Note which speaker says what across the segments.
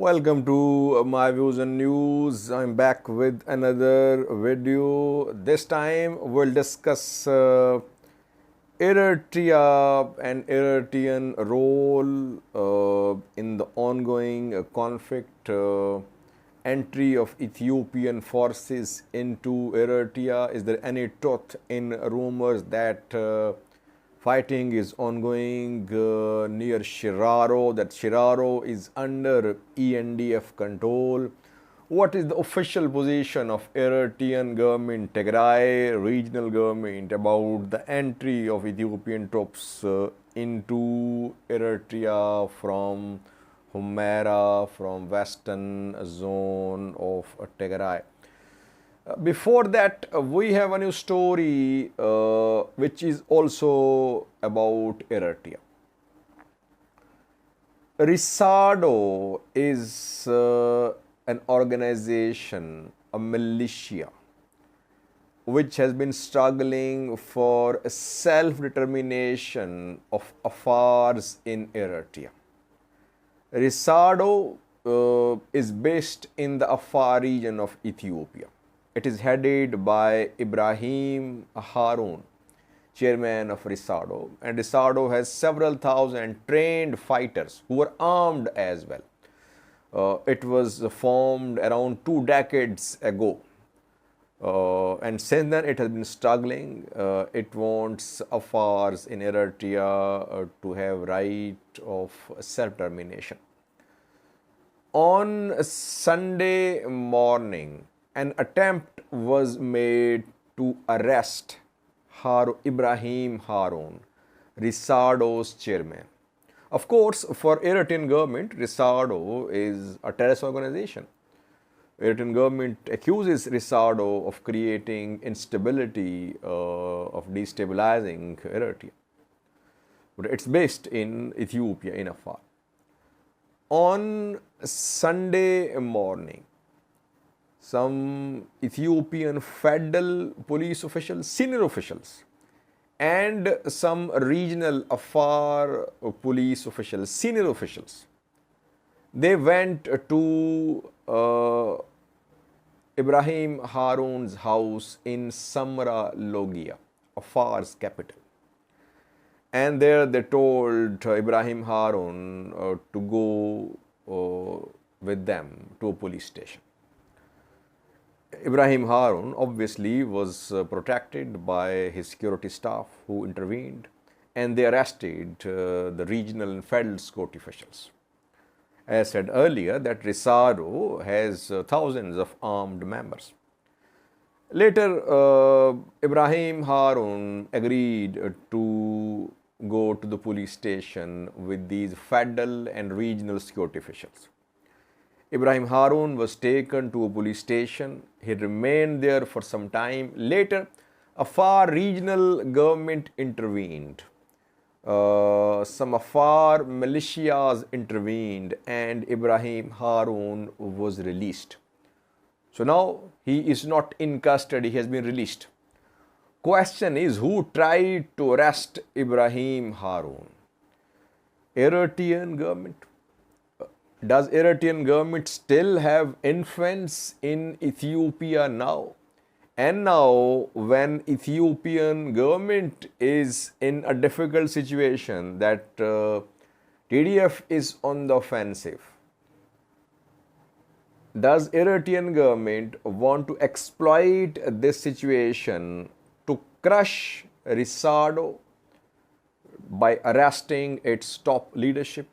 Speaker 1: Welcome to my views and news. I'm back with another video. This time we'll discuss Eritrea and Eritrean role in the ongoing conflict, entry of Ethiopian forces into Eritrea. Is there any truth in rumors that fighting is ongoing near Shiraro, that Shiraro is under ENDF control? What is the official position of Eritrean government, Tigray regional government, about the entry of Ethiopian troops into Eritrea from Humera, from western zone of Tigray? Before that, we have a new story which is also about Eritrea. RESADO is an organization, a militia, which has been struggling for self-determination of Afars in Eritrea. RESADO is based in the Afar region of Ethiopia. It is headed by Ibrahim Harun, chairman of RESADO, and RESADO has several thousand trained fighters who are armed as well. It was formed around 2 decades ago, and since then it has been struggling. It wants Afars in Eritrea to have right of self-determination. On Sunday morning, an attempt was made to arrest Ibrahim Harun, RESADO's chairman. Of course, for Eritrean government, RESADO is a terrorist organization. Eritrean government accuses RESADO of creating instability, of destabilizing Eritrea. But it's based in Ethiopia, in Afar. On Sunday morning, some Ethiopian federal police officials, senior officials, and some regional Afar police officials, senior officials, they went to Ibrahim Harun's house in Samra Logia, Afar's capital. And there they told Ibrahim Harun to go with them to a police station. Ibrahim Harun obviously was protected by his security staff who intervened, and they arrested the regional and federal security officials. As said earlier, that RESADO has thousands of armed members. Later, Ibrahim Harun agreed to go to the police station with these federal and regional security officials. Ibrahim Harun was taken to a police station. He remained there for some time. Later, Afar regional government intervened. Some Afar militias intervened, and Ibrahim Harun was released. So now he is not in custody, he has been released. Question is, who tried to arrest Ibrahim Harun? Eritrean government. Does Eritrean government still have influence in Ethiopia now? And now, when Ethiopian government is in a difficult situation, that TDF is on the offensive, does Eritrean government want to exploit this situation to crush RESADO by arresting its top leadership?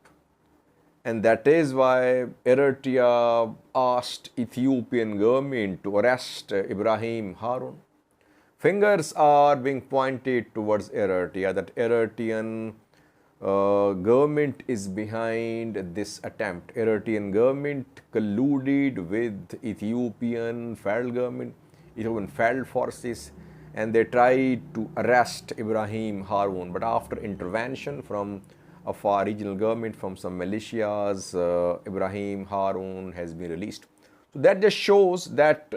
Speaker 1: And that is why Eritrea asked Ethiopian government to arrest Ibrahim Harun. Fingers are being pointed towards Eritrea, that Eritrean government is behind this attempt. Eritrean government colluded with Ethiopian federal government, Ethiopian federal forces, and they tried to arrest Ibrahim Harun. But after intervention from Afar regional government, from some militias, Ibrahim Harun has been released. So that just shows that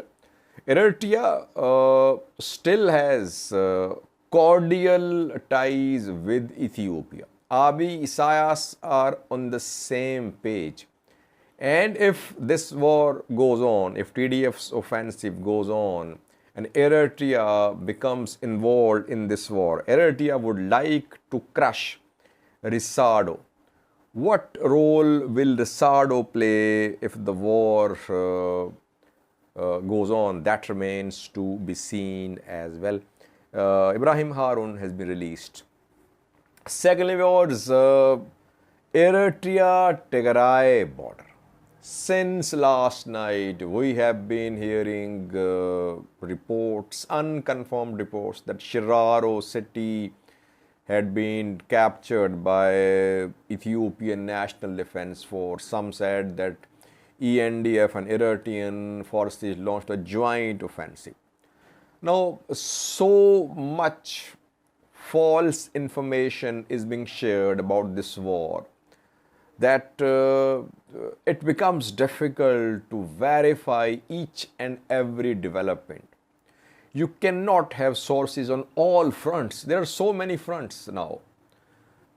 Speaker 1: Eritrea still has cordial ties with Ethiopia. Abiy, Isaias are on the same page. And if this war goes on, if TDF's offensive goes on, and Eritrea becomes involved in this war, Eritrea would like to crush RESADO. What role will RESADO play if the war goes on? That remains to be seen as well. Ibrahim Harun has been released. Secondly, was Eritrea-Tigray border. Since last night, we have been hearing reports, unconfirmed reports, that Shiraro city had been captured by Ethiopian National Defense Force. Some said that ENDF and Eritrean forces launched a joint offensive. Now, so much false information is being shared about this war that it becomes difficult to verify each and every development. You cannot have sources on all fronts. There are so many fronts now.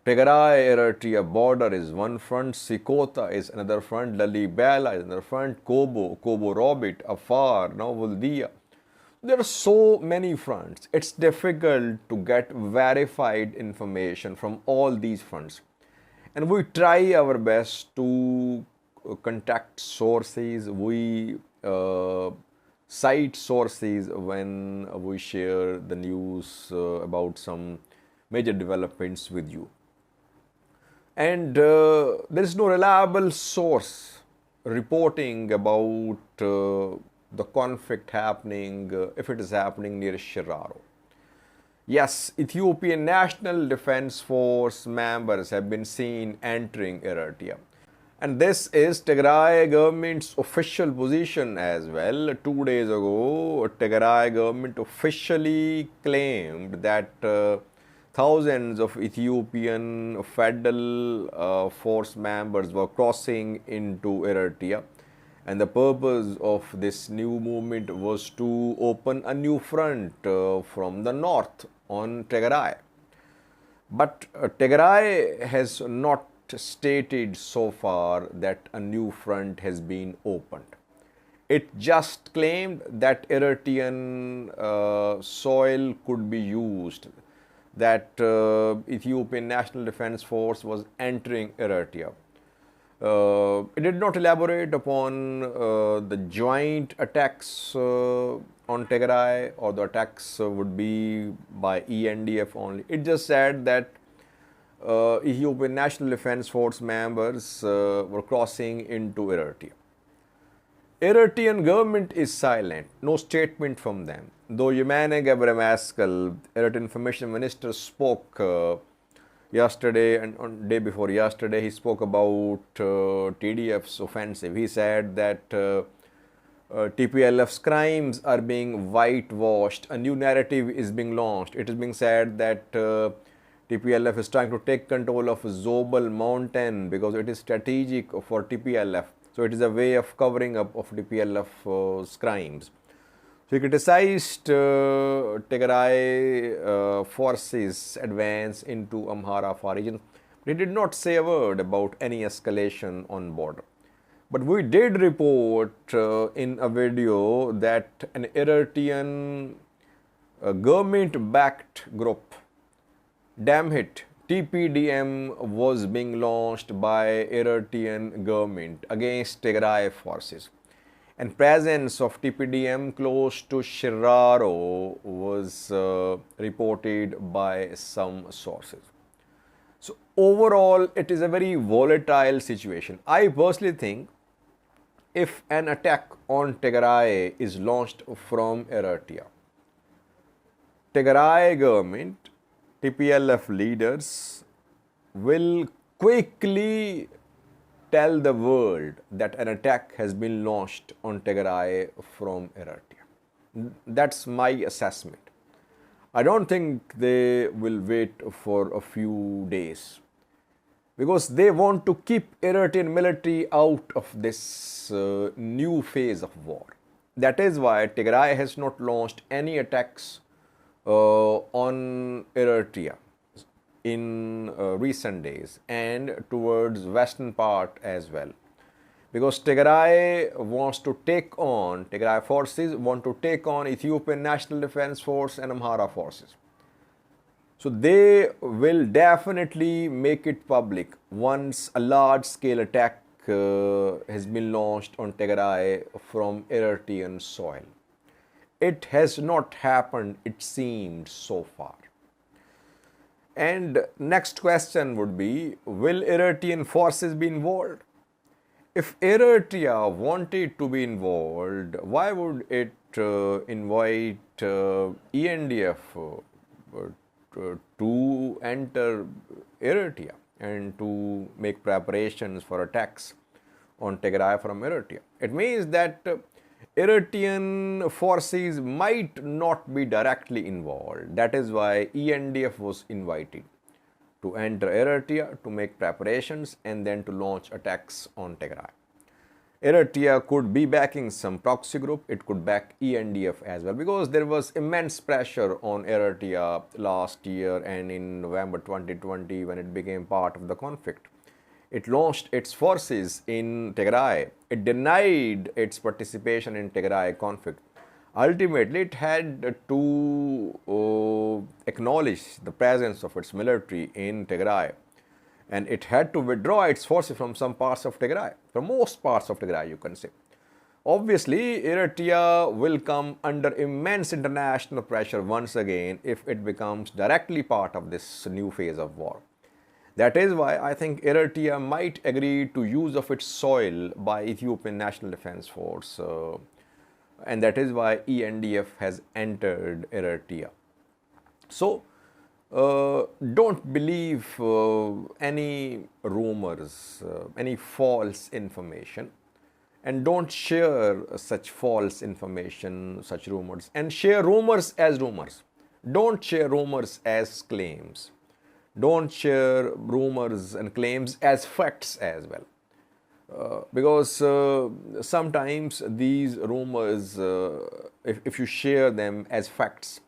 Speaker 1: Tigray-Eritrea border is one front, Sikota is another front, Lalibela is another front, Kobo Robit, Afar, now Vuldia. There are so many fronts. It's difficult to get verified information from all these fronts. And we try our best to contact sources. We cite sources when we share the news about some major developments with you. And there is no reliable source reporting about the conflict happening, if it is happening near Shiraro. Yes, Ethiopian National Defense Force members have been seen entering Eritrea. And this is Tigray government's official position as well. 2 days ago, Tigray government officially claimed that thousands of Ethiopian federal force members were crossing into Eritrea. And the purpose of this new movement was to open a new front from the north on Tigray. But Tigray has not stated so far that a new front has been opened. It just claimed that Eritrean soil could be used, that Ethiopian National Defense Force was entering Eritrea. It did not elaborate upon the joint attacks on Tigray, or the attacks would be by ENDF only. It just said that Ethiopian National Defense Force members were crossing into Eritrea. Eritrean government is silent, no statement from them. Though Yemane Gebremeskel, Eritrean Information Minister, spoke yesterday and on day before yesterday, he spoke about TDF's offensive. He said that TPLF's crimes are being whitewashed. A new narrative is being launched. It is being said that TPLF is trying to take control of Zobel mountain because it is strategic for TPLF. So it is a way of covering up of TPLF's crimes. So he criticized Tigray forces advance into Amhara Afar region. He did not say a word about any escalation on border. But we did report in a video that an Eritrean government-backed group, Damhit, TPDM, was being launched by Eritrean government against Tigray forces. And presence of TPDM close to Shiraro was reported by some sources. So overall, it is a very volatile situation. I personally think if an attack on Tigray is launched from Eritrea, Tigray government, TPLF leaders will quickly tell the world that an attack has been launched on Tigray from Eritrea. That's my assessment. I don't think they will wait for a few days because they want to keep Eritrean military out of this new phase of war. That is why Tigray has not launched any attacks on Eritrea in recent days and towards western part as well. because Tigray forces want to take on Ethiopian National Defense Force and Amhara forces. So they will definitely make it public once a large scale attack has been launched on Tigray from Eritrean soil. It has not happened, it seemed, so far. And next question would be, will Eritrean forces be involved? If Eritrea wanted to be involved, why would it invite ENDF to enter Eritrea and to make preparations for attacks on Tigray from Eritrea? It means that Eritrean forces might not be directly involved. That is why ENDF was invited to enter Eritrea to make preparations and then to launch attacks on Tigray. Eritrea could be backing some proxy group, it could back ENDF as well, because there was immense pressure on Eritrea last year and in November 2020 when it became part of the conflict. It launched its forces in Tigray. It denied its participation in Tigray conflict. Ultimately, it had to acknowledge the presence of its military in Tigray, and it had to withdraw its forces from some parts of Tigray, from most parts of Tigray, you can say. Obviously, Eritrea will come under immense international pressure once again if it becomes directly part of this new phase of war. That is why I think Eritrea might agree to use of its soil by Ethiopian National Defense Force, and that is why ENDF has entered Eritrea. So, don't believe any rumors, any false information, and don't share such false information, such rumors, and share rumors as rumors. Don't share rumors as claims. Don't share rumors and claims as facts as well. Because sometimes these rumors, if you share them as facts,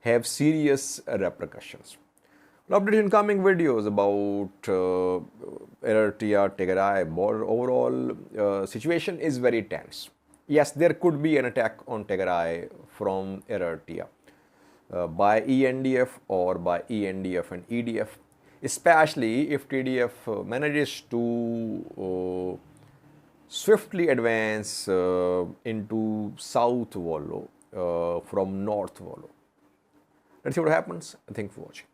Speaker 1: have serious repercussions. I'll update you in coming videos about Eritrea, Tigray border. Overall situation is very tense. Yes, there could be an attack on Tigray from Eritrea by ENDF or by ENDF and EDF, especially if TDF manages to swiftly advance into South Wollo from North Wollo. Let's see what happens. Thanks for watching.